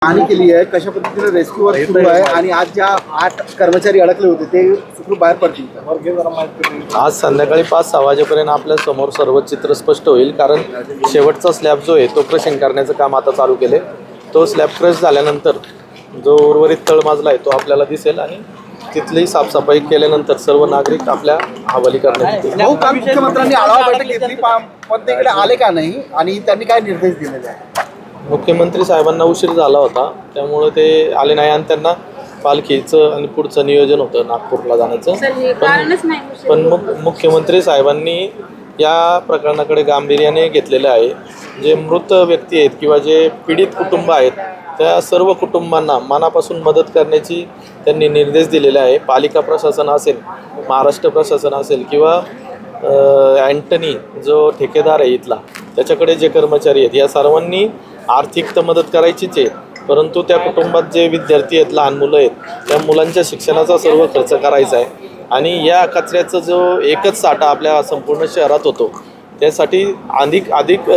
पाहणी केली आहे, कशा पद्धतीने रेस्क्यू वर्क सुरू आहे आणि आज ज्या 8 कर्मचारी अडकले होते ते सुखरूप बाहेर पडतील. आज संध्याकाळी 5-6 वाजेपर्यंत आपल्या समोर सर्व चित्र स्पष्ट होईल. कारण शेवटचा स्लॅब जो आहे तो क्रशिंग करण्याचं काम आता चालू केले. तो स्लॅब क्रश झाल्यानंतर जो उर्वरित तळमजला आहे तो आपल्याला दिसेल आणि तिथली साफसफाई केल्यानंतर सर्व नागरिक आपल्या हवाली करण्यात येतील. भाऊ, काल मुख्यमंत्र्यांनी आढावा बैठक घेतली पण ते इकडे आले का नाही आणि त्यांनी काय निर्देश दिलेले आहे? मुख्यमंत्री साहेबांना उशीर झाला होता त्यामुळे ते आले नाही आणि त्यांना पालखीचं आणि पुढचं नियोजन होतं नागपूरला जाण्याचं. पण मुख्यमंत्री साहेबांनी या प्रकरणाकडे गांभीर्याने घेतलेले आहे. जे मृत व्यक्ती आहेत किंवा जे पीडित कुटुंब आहेत त्या सर्व कुटुंबांना मनापासून मदत करण्याची त्यांनी निर्देश दिलेले आहे. पालिका प्रशासन असेल, महाराष्ट्र प्रशासन असेल किंवा अँटनी जो ठेकेदार आहे इथला त्याच्याकडे जे कर्मचारी आहेत या सर्वांनी आर्थिक तर मदत करायचीच आहे, परंतु त्या कुटुंबात जे विद्यार्थी आहेत, लहान मुलं आहेत, त्या मुलांच्या शिक्षणाचा सर्व खर्च करायचा आहे. आणि या कचऱ्याचा जो एकच साठा आपल्या संपूर्ण शहरात होतो त्यासाठी अधिक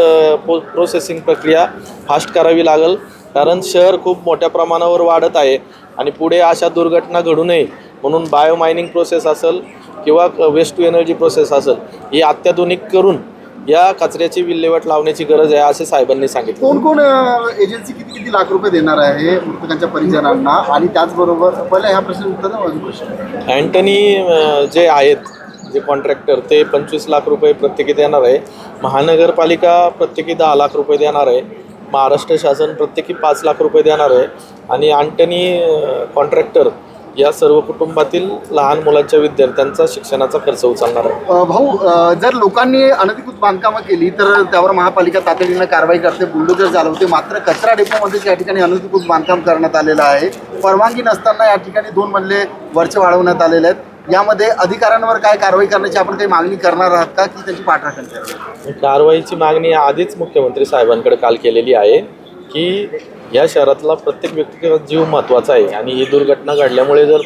प्रोसेसिंग प्रक्रिया फास्ट करावी लागेल. कारण शहर खूप मोठ्या प्रमाणावर वाढत आहे आणि पुढे अशा दुर्घटना घडू नये म्हणून बायो मायनिंग प्रोसेस असेल किंवा वेस्ट टू एनर्जी प्रोसेस असेल ही अत्याधुनिक करून या कचऱ्याची विल्हेवाट लावण्याची गरज आहे असे साहेबांनी सांगितले. कोण कोण एजन्सी किती लाख रुपये देणार आहे मृतकांच्या परिजनांना आणि त्याचबरोबर पहिला ह्या प्रश्न उत्तर अँटनी जे आहेत जे कॉन्ट्रॅक्टर ते 25 लाख रुपये प्रत्येकी देणार आहे. महानगरपालिका प्रत्येकी 10 लाख रुपये देणार आहे. महाराष्ट्र शासन प्रत्येकी 5 लाख रुपये देणार आहे आणि अँटनी कॉन्ट्रॅक्टर या सर्व कुटुंबातील लहान मुलांच्या विद्यार्थ्यांचा शिक्षणाचा खर्च उचलणार आहे. भाऊ, जर लोकांनी अनधिकृत बांधकामं केली तर त्यावर महापालिका तातडीनं कारवाई करते, बुलडोजर चालवते. मात्र कचरा डेपोमध्ये या ठिकाणी अनधिकृत बांधकाम करण्यात आलेलं आहे. परवानगी नसताना या ठिकाणी 2 मजले वरचे वाढवण्यात आलेले आहेत. यामध्ये अधिकाऱ्यांवर काय कारवाई करण्याची आपण काही मागणी करणार आहात का की त्याची पाठराखण करावी? कारवाईची मागणी आधीच मुख्यमंत्री साहेबांकडे काल केलेली आहे की या शहरातला प्रत्येक व्यक्तीचा जीव महत्त्वाचा आहे आणि ही दुर्घटना घडल्यामुळे जर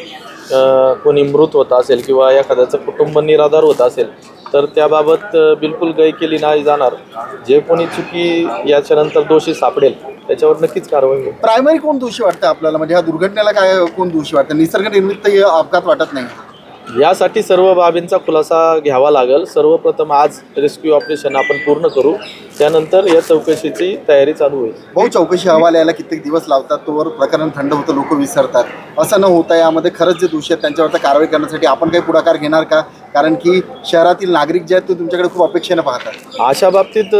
कोणी मृत होत असेल किंवा एखाद्याचं कुटुंब निराधार होत असेल तर त्याबाबत बिलकुल गय केली नाही जाणार. जे कोणी चुकी याच्यानंतर दोषी सापडेल त्याच्यावर नक्कीच कारवाई होईल. प्रायमरी कोण दोषी वाटतं आपल्याला, म्हणजे ह्या दुर्घटनेला काय कोण दोषी वाटतं? निसर्ग निर्मित हे अपघात वाटत नाही. यासाठी सर्व बाबींचा खुलासा घ्यावा लागेल. सर्वप्रथम आज रेस्क्यू ऑपरेशन आपण पूर्ण करू, त्यानंतर या चौकशीची तयारी चालू होईल. भाऊ, चौकशी अहवाल यायला कित्येक दिवस लावतात, तोवर प्रकरण थंड होतं, लोक विसरतात. असं न होता यामध्ये खरंच जे दोषी आहेत त्यांच्यावर कारवाई करण्यासाठी आपण काही पुढाकार घेणार का? कारण की शहरातील नागरिक जे आहेत ते तुमच्याकडे खूप अपेक्षेने पाहतात. अशा बाबतीत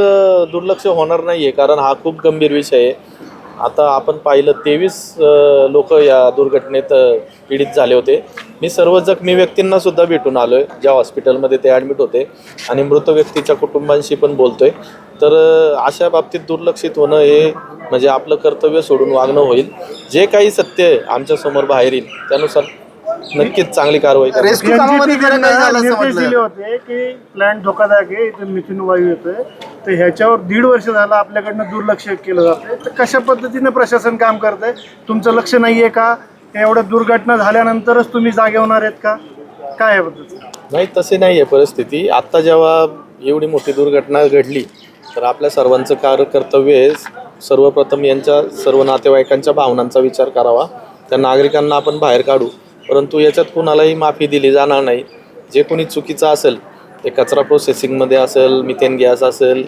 दुर्लक्ष होणार नाही आहे, कारण हा खूप गंभीर विषय आहे. आता आपण पाहिलं 23 लोक या दुर्घटनेत पीडित झाले होते. मी सर्व जखमी व्यक्तींना सुद्धा भेटून आलो आहे ज्या हॉस्पिटलमध्ये ते ॲडमिट होते आणि मृत व्यक्तीच्या कुटुंबांशी पण बोलतो आहे. तर अशा बाबतीत दुर्लक्षित होणं हे म्हणजे आपलं कर्तव्य सोडून वागणं होईल. जे काही सत्य आमच्यासमोर बाहेर येईल त्यानुसार नक्कीच चांगली कारवाई करू. रेस्क्यू कामामध्ये जरा काय झालं असं निर्देश दिले म्हटलं. होते की प्लॅन्ट धोकादायक आहे, इथे मिथेन वायू येतोय, तर ह्याच्यावर 1.5 वर्ष झालं आपल्याकडनं दुर्लक्ष केलं जातंय. तर कशा पद्धतीने प्रशासन काम करतंय? तुमचं लक्ष नाहीये का? एवढ्या दुर्घटना झाल्यानंतरच तुम्ही जागे होणार आहेत का? काय आहे पद्धती? नाही, तसे नाही आहे परिस्थिती. आत्ता जेव्हा एवढी मोठी दुर्घटना घडली तर आपल्या सर्वांचं कर्तव्य आहे सर्वप्रथम यांच्या सर्व नातेवाईकांच्या भावनांचा विचार करावा. त्या नागरिकांना आपण बाहेर काढू, परंतु याच्यात कुणालाही माफी दिली जाणार नाही. जे कोणी चुकीचं असेल ते कचरा प्रोसेसिंगमध्ये असेल, मिथेन गॅस असेल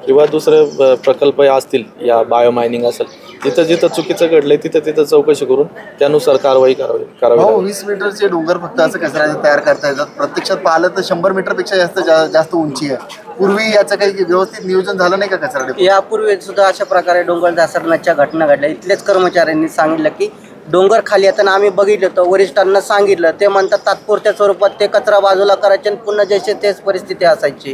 किंवा दुसरे प्रकल्प असतील, या बायो मायनिंग असेल, जिथं चुकीचं घडलंय तिथं चौकशी करून त्यानुसार कारवाई करावी. 20 मीटरचे डोंगर फक्त असं कचऱ्याचं तयार करता येतात. प्रत्यक्षात पाहिलं तर 100 मीटरपेक्षा जास्त उंची आहे. पूर्वी याचं काही व्यवस्थित नियोजन झालं नाही का कचरा डेपो? यापूर्वी सुद्धा अशा प्रकारे डोंगर घसरण्याच्या घटना घडल्या. इथलेच कर्मचाऱ्यांनी सांगितलं की डोंगर खाली येताना आम्ही बघितलं तर वरिष्ठांना सांगितलं, ते म्हणतात तात्पुरत्या स्वरूपात ते कचरा बाजूला करायचे आणि पुन्हा जैसे तेच परिस्थिती असायची.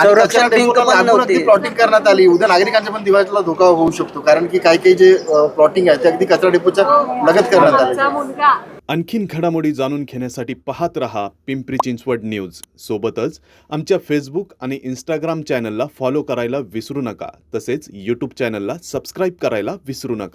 संरक्षण भिंत पण नव्हती. प्लॉटिंग करण्यात आली. उद्या नागरिकांच्या पण दिवाळीला धोका होऊ शकतो, कारण की काही जे प्लॉटिंग आहे ते अगदी कचरा डेपोच्या लगत करण्यात आले. आणखीन घडामोडी जाणून घेण्यासाठी पाहत रहा पिंपरी चिंचवड न्यूज. सोबतच आमच्या फेसबुक आणि इंस्टाग्राम चॅनलला फॉलो करायला विसरू नका. तसेच यूट्यूब चॅनलला सबस्क्राईब करायला विसरू नका.